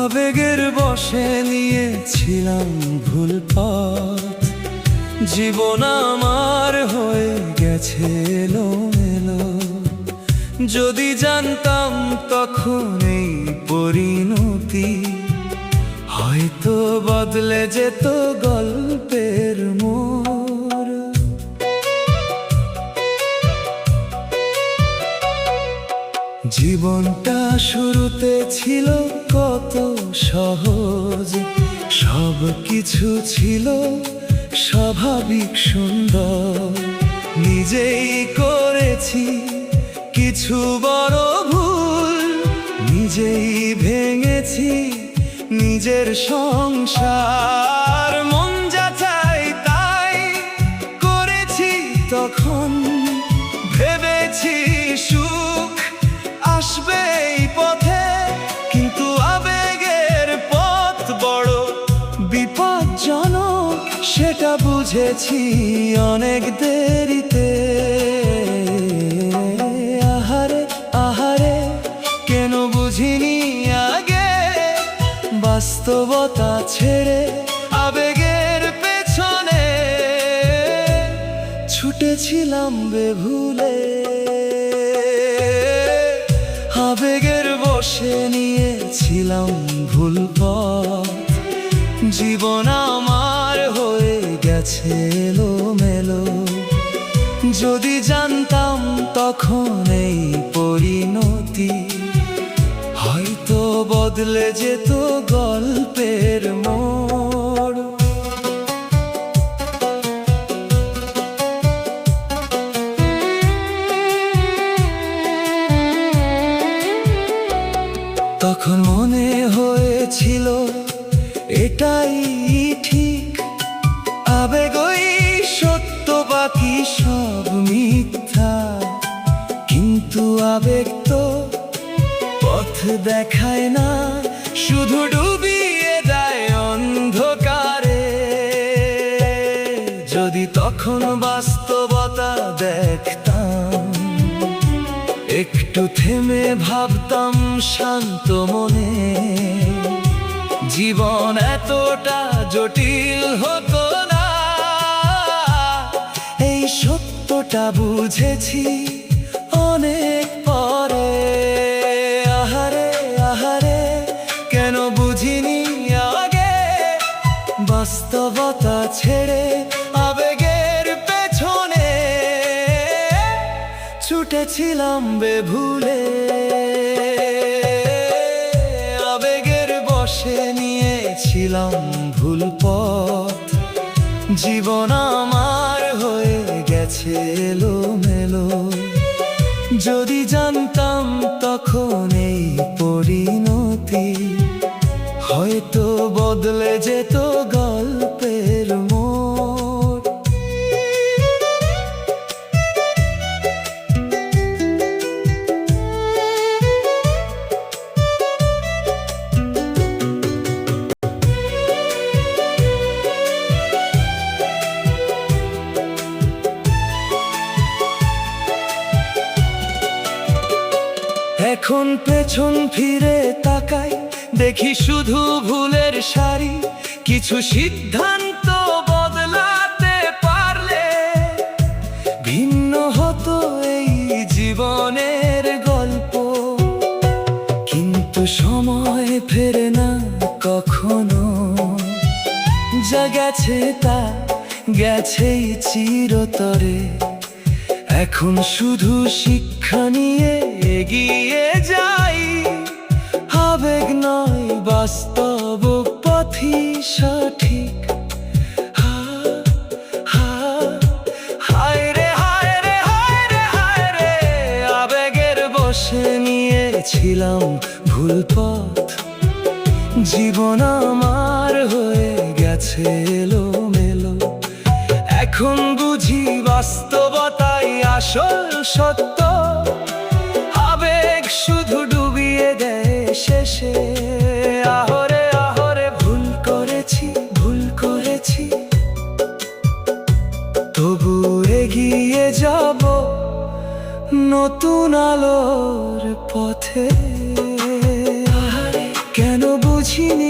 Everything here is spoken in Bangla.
আবেগের বশে নিয়েছিলাম ভুল পথ, জীবন আমার হয়ে গেছে এলোমেলো। যদি জানতাম তখন এই পরিণতি, হয়তো বদলে যেত গল্পের মোড়। জীবনটা শুরুতে ছিল কত সহজ, সব কিছু ছিল স্বাভাবিক সুন্দর। নিজেই করেছি কিছু বড় ভুল, নিজেই ভেঙেছি নিজের সংসার। মন যা চাই তাই করেছি তখন, ভেবেছি সুখ আসবে এই পথে, কিন্তু আবেগের পথ বড় বিপজ্জনক, সেটা বুঝেছি অনেক দেরিতে। আহারে আহারে কেন বুঝিনি আগে, বাস্তবতা ছেড়ে আবেগের পেছনে ছুটেছিলাম বেভুলে। আবেগের বশে নিয়েছিলাম ভুল পথ, জীবন আমার হয়ে গেছে এলোমেলো। যদি জানতাম তখন এই পরিণতি, হয়তো বদলে যেত গল্পের মোড়। তখন মনে হয়েছিল এটাই ঠিক, আবেগই সত্য বাকি সব মিথ্যা। কিন্তু আবেগ তো পথ দেখায় না, শুধু ডুবিয়ে দেয় অন্ধকারে। যদি তখন বাস্তবতা দেখতাম, একটু থেমে ভাবতাম শান্ত মনে, জীবন এতটা জটিল হতো না। এই সত্যটা বুঝেছি অনেক পরে। আহারে আহারে কেন বুঝিনি আগে, বাস্তবতা ছেড়ে আবেগের পেছনে ছুটেছিলাম বেভুলে। আবেগের বশে নিয়েছিলাম ভুল পথ, জীবন আমার হয়ে গেছে এলোমেলো। যদি জানতাম তখন এই পরিণতি, হয়তো বদলে যেত গল্পের মোড়। এখন পেছন ফিরে তাকাই, দেখি শুধু ভুলের সারি। কিছু সিদ্ধান্ত বদলাতে পারলে ভিন্ন হতো এই জীবনের গল্প। কিন্তু সময় ফেরে না কখনো, যা গেছে তা গেছেই চিরতরে। এখন শুধু শিক্ষা নিয়ে এগিয়ে যাই, আবেগ নয় বাস্তব পথই সঠিক। ধরেছিলাম ভুল পথ, জীবন আমার হয়ে গেছে এলোমেলো। এখন বুঝি বাস্তবতাই আসল সত্য, আবেগ শুধু ডুবিয়ে দেয় শেষে। আহরে আহরে ভুল করেছি, তবু এগিয়ে যাব নতুন আলোর পথে। কেন বুঝিনি